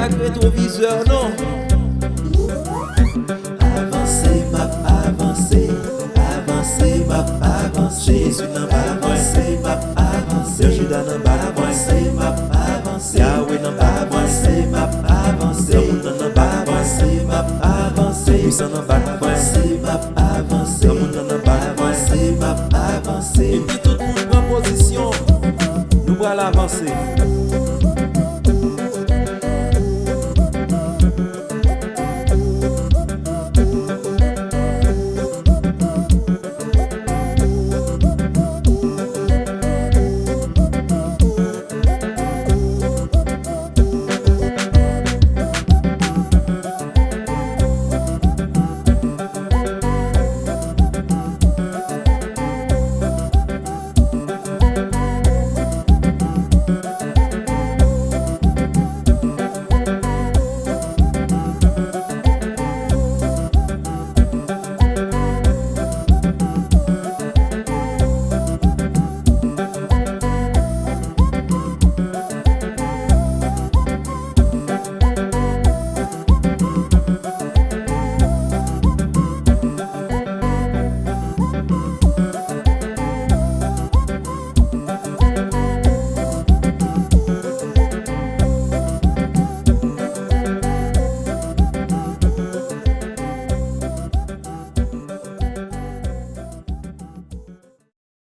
avec rétroviseur, non? Avanse, map avancé, avancé, map avancé, Jésus n'a pas avancé, map avancé, Judas n'a pas avancé, map avancé, Yahweh n'a pas avancé, map avancé, n'a pas avancé, map avancé, puissant n'a pas avancé, map avancé.